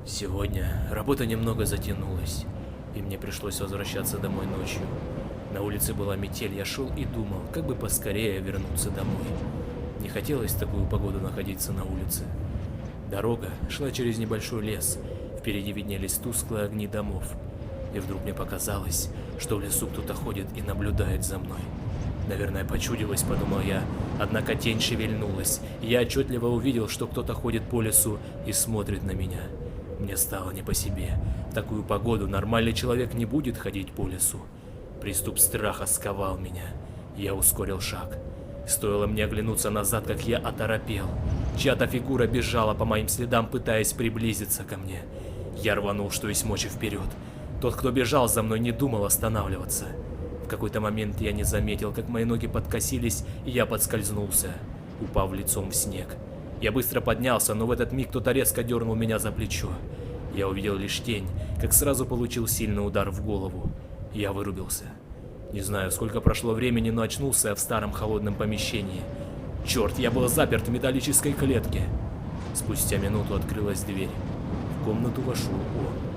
Сегодня работа немного затянулась, и мне пришлось возвращаться домой ночью. На улице была метель, я шел и думал, как бы поскорее вернуться домой. Не хотелось в такую погоду находиться на улице. Дорога шла через небольшой лес, впереди виднелись тусклые огни домов. И вдруг мне показалось, что в лесу кто-то ходит и наблюдает за мной. Наверное, почудилось, подумал я, однако тень шевельнулась, и я отчетливо увидел, что кто-то ходит по лесу и смотрит на меня. Мне стало не по себе. В такую погоду нормальный человек не будет ходить по лесу. Приступ страха сковал меня. Я ускорил шаг. Стоило мне оглянуться назад, как я оторопел. Чья-то фигура бежала по моим следам, пытаясь приблизиться ко мне. Я рванул, что есть мочи, вперед. Тот, кто бежал за мной, не думал останавливаться. В какой-то момент я не заметил, как мои ноги подкосились, и я подскользнулся, упав лицом в снег. Я быстро поднялся, но в этот миг кто-то резко дернул меня за плечо. Я увидел лишь тень, как сразу получил сильный удар в голову. Я вырубился. Не знаю, сколько прошло времени, но очнулся я в старом холодном помещении. Черт, я был заперт в металлической клетке. Спустя минуту открылась дверь. В комнату вошел он.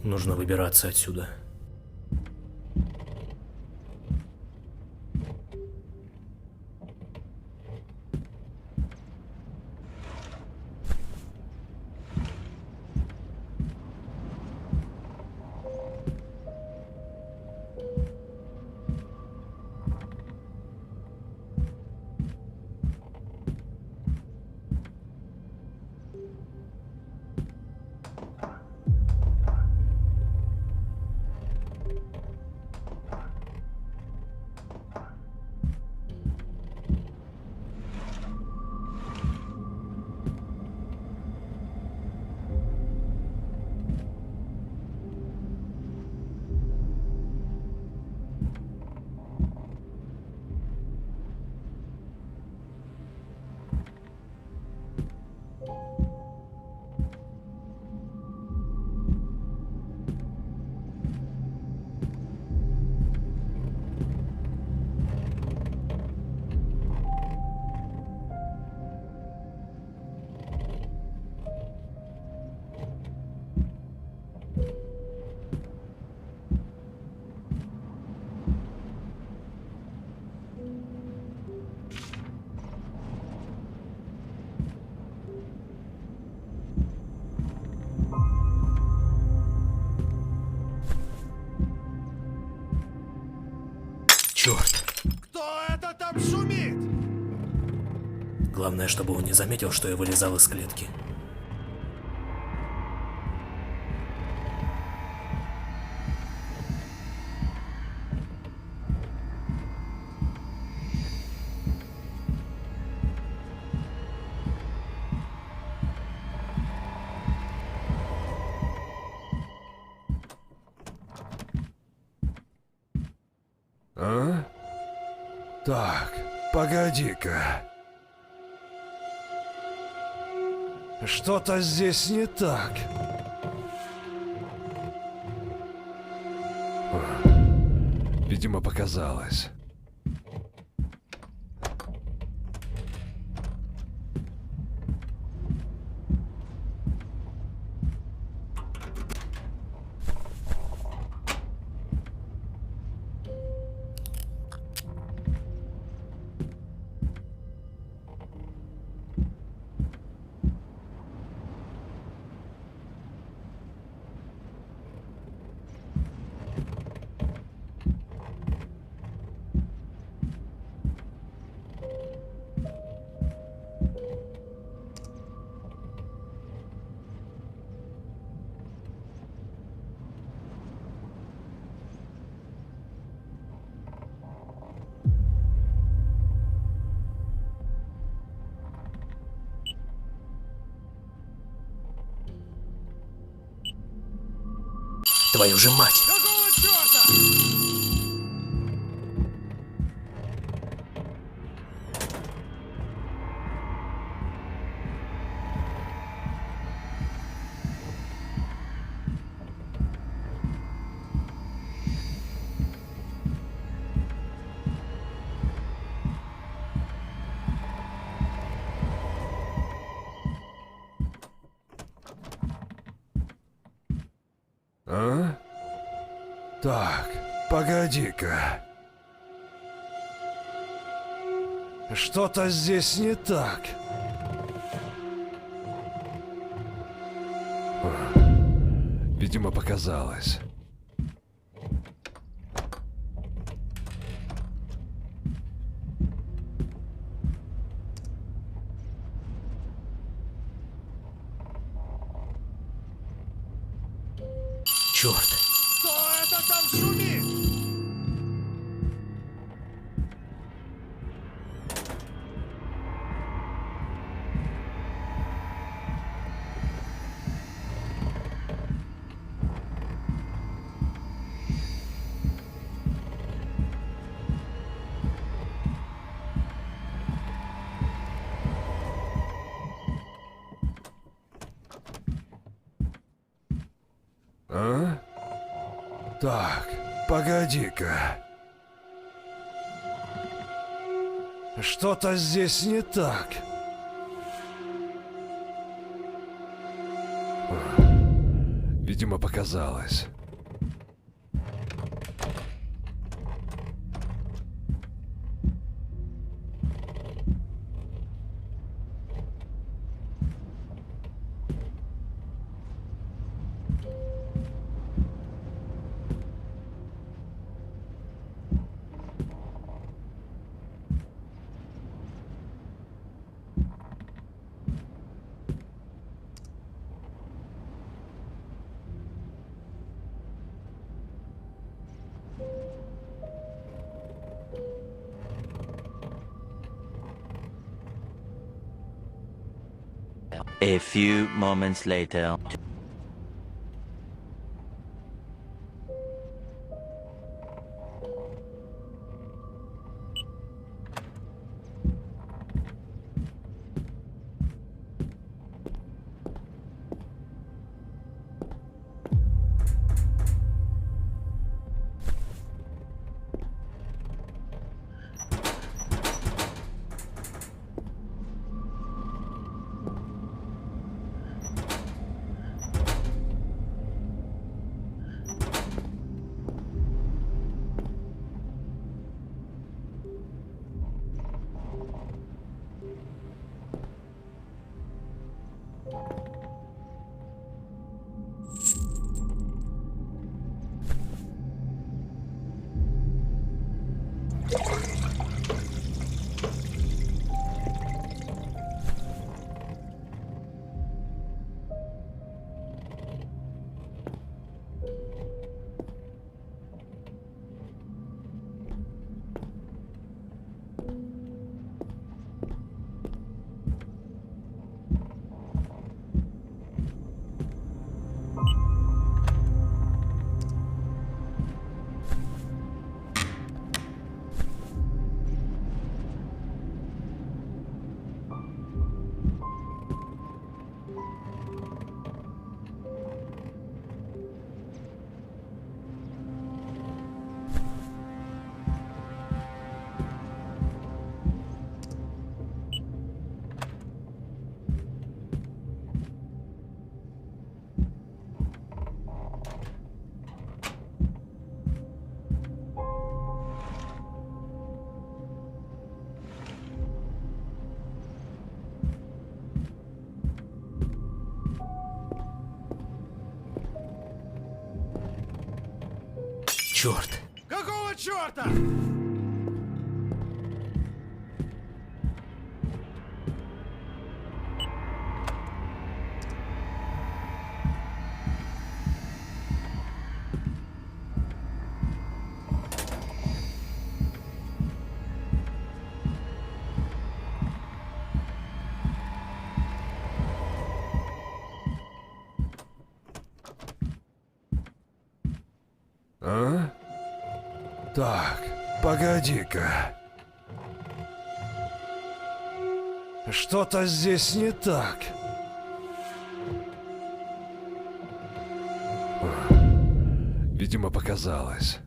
Нужно выбираться отсюда. Черт. Кто это там шумит? Главное, чтобы он не заметил, что я вылезал из клетки. А? Так, погоди-ка. Что-то здесь не так. Видимо, показалось. Твою же мать! Какого черта? А? Так, погоди-ка. Что-то здесь не так. Видимо, показалось. Черт! Кто это там шумит? А? Так, погоди-ка. Что-то здесь не так. Видимо, показалось. A few moments later. Черт! Какого черта? А? Так, погоди-ка. Что-то здесь не так. Видимо, показалось.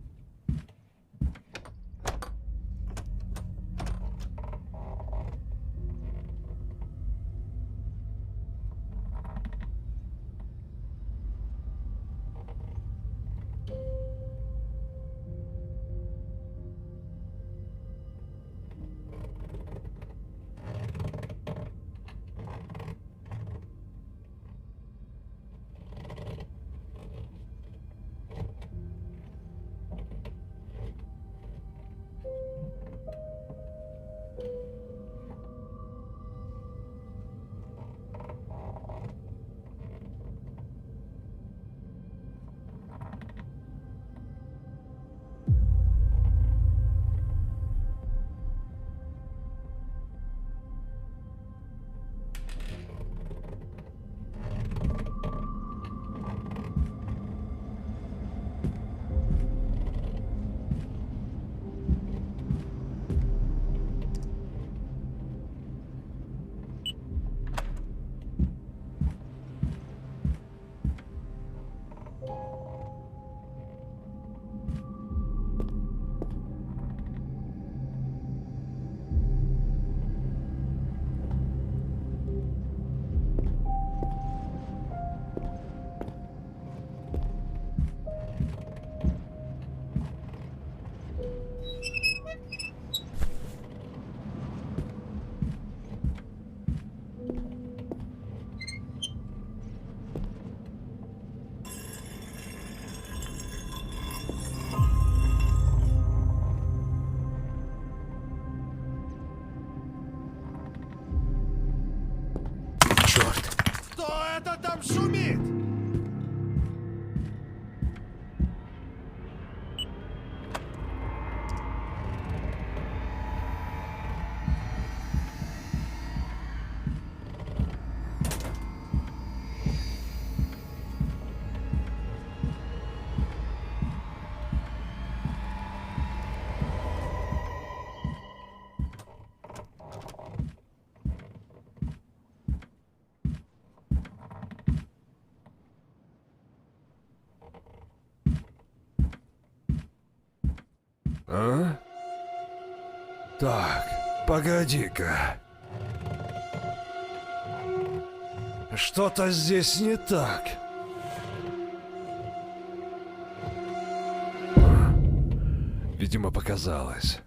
Кто это там шумит? А? Так, погоди-ка. Что-то здесь не так. Видимо, показалось.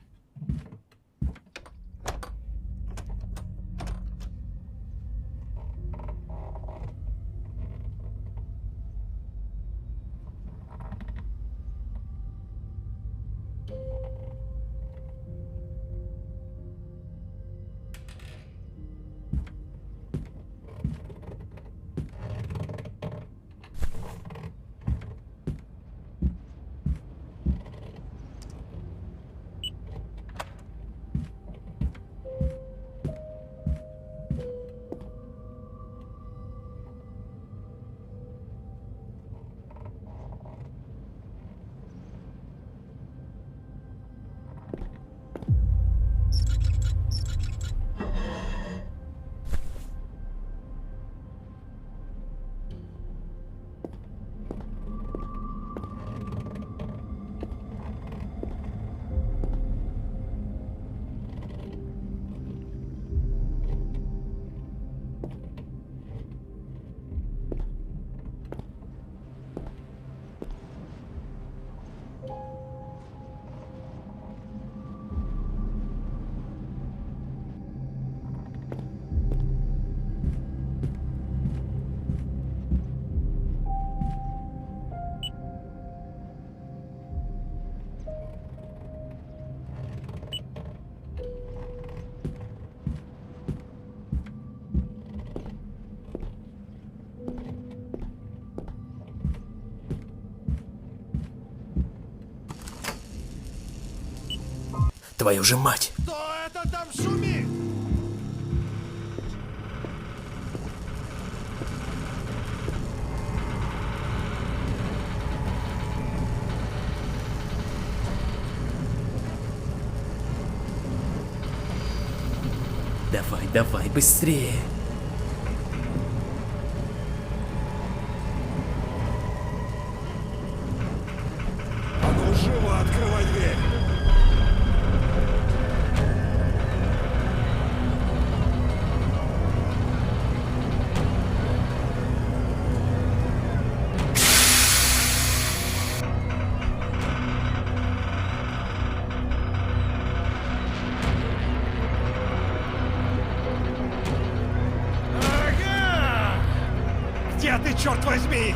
Твою же мать! Кто это там шумит? Давай, давай, быстрее! А ну живо открывай дверь! Ага! Где ты, черт возьми?